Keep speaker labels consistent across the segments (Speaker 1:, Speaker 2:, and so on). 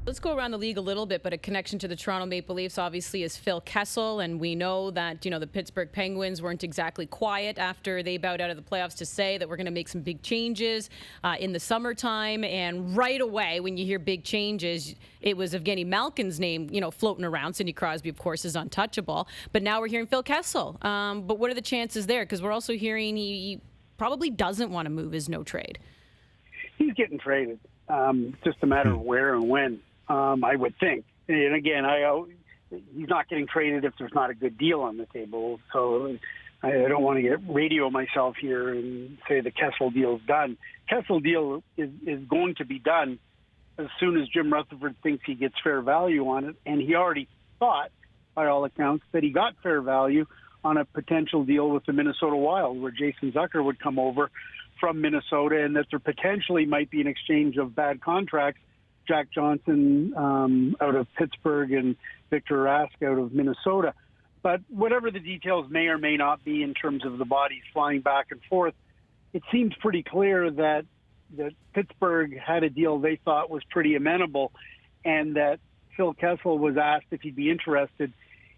Speaker 1: Let's go around the league a little bit, but a connection to the Toronto Maple Leafs obviously is Phil Kessel, and we know that, the Pittsburgh Penguins weren't exactly quiet after they bowed out of the playoffs to say that we're going to make some big changes in the summertime, and right away when you hear big changes, it was Evgeny Malkin's name, floating around. Sidney Crosby, of course, is untouchable, but now we're hearing Phil Kessel. But what are the chances there? Because we're also hearing he probably doesn't want to move his no trade.
Speaker 2: He's getting traded. Just a matter of where and when. I would think. And again, he's not getting traded if there's not a good deal on the table. So I don't want to get radio myself here and say the Kessel deal's done. Kessel deal is going to be done as soon as Jim Rutherford thinks he gets fair value on it. And he already thought, by all accounts, that he got fair value on a potential deal with the Minnesota Wild, where Jason Zucker would come over from Minnesota, and that there potentially might be an exchange of bad contracts. Jack Johnson out of Pittsburgh and Victor Rask out of Minnesota. But whatever the details may or may not be in terms of the bodies flying back and forth, it seems pretty clear that Pittsburgh had a deal they thought was pretty amenable, and that Phil Kessel was asked if he'd be interested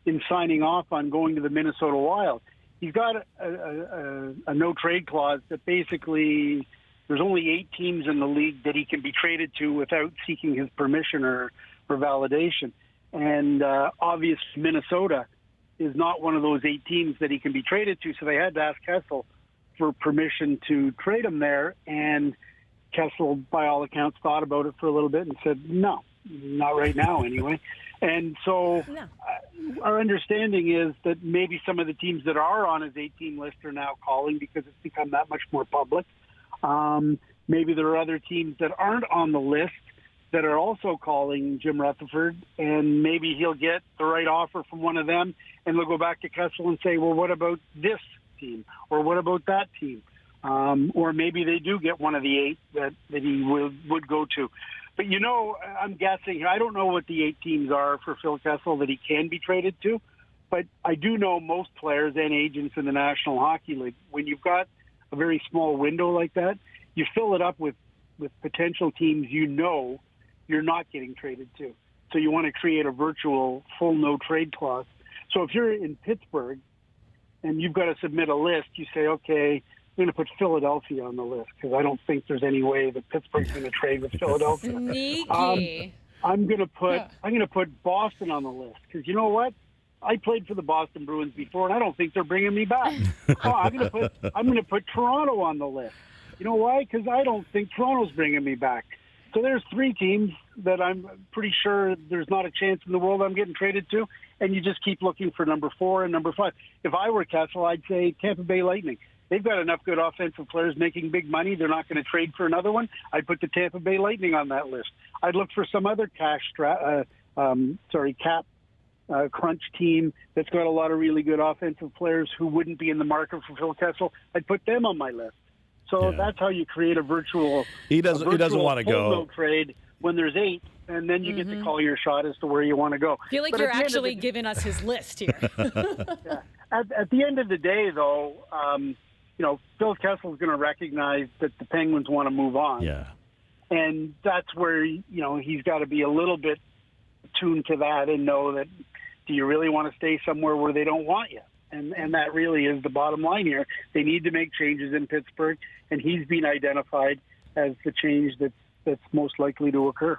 Speaker 2: in signing off on going to the Minnesota Wild. He's got a no-trade clause that basically there's only 8 teams in the league that he can be traded to without seeking his permission or validation. And obviously Minnesota is not one of those 8 teams that he can be traded to, so they had to ask Kessel for permission to trade him there. And Kessel, by all accounts, thought about it for a little bit and said, no, not right now anyway. And so our understanding is that maybe some of the teams that are on his 8-team list are now calling because it's become that much more public. Maybe there are other teams that aren't on the list that are also calling Jim Rutherford, and maybe he'll get the right offer from one of them, and they'll go back to Kessel and say, well, what about this team? Or what about that team? Or maybe they do get one of the 8 that he would go to. But, I'm guessing, I don't know what the 8 teams are for Phil Kessel that he can be traded to, but I do know most players and agents in the National Hockey League, when you've got a very small window like that, you fill it up with potential teams you're not getting traded to. So you want to create a virtual full no-trade clause. So if you're in Pittsburgh and you've got to submit a list, you say, okay, I'm going to put Philadelphia on the list because I don't think there's any way that Pittsburgh's going to trade with Philadelphia.
Speaker 1: Sneaky.
Speaker 2: I'm going to put Boston on the list because you know what? I played for the Boston Bruins before, and I don't think they're bringing me back. I'm going to put Toronto on the list. You know why? Because I don't think Toronto's bringing me back. So there's 3 teams that I'm pretty sure there's not a chance in the world I'm getting traded to, and you just keep looking for number 4 and number 5. If I were Kessel, I'd say Tampa Bay Lightning. They've got enough good offensive players making big money. They're not going to trade for another one. I'd put the Tampa Bay Lightning on that list. I'd look for some other cap crunch team that's got a lot of really good offensive players who wouldn't be in the market for Phil Kessel. I'd put them on my list. So that's how you create a virtual.
Speaker 3: He doesn't want to go
Speaker 2: no trade when there's 8, and then you get to call your shot as to where you want to go.
Speaker 1: I feel like you're actually giving us his list here.
Speaker 2: Yeah. At the end of the day, though, Phil Kessel is going to recognize that the Penguins want to move on.
Speaker 3: Yeah.
Speaker 2: And that's where, he's got to be a little bit tuned to that and know that, do you really want to stay somewhere where they don't want you? And that really is the bottom line here. They need to make changes in Pittsburgh, and he's been identified as the change that's most likely to occur.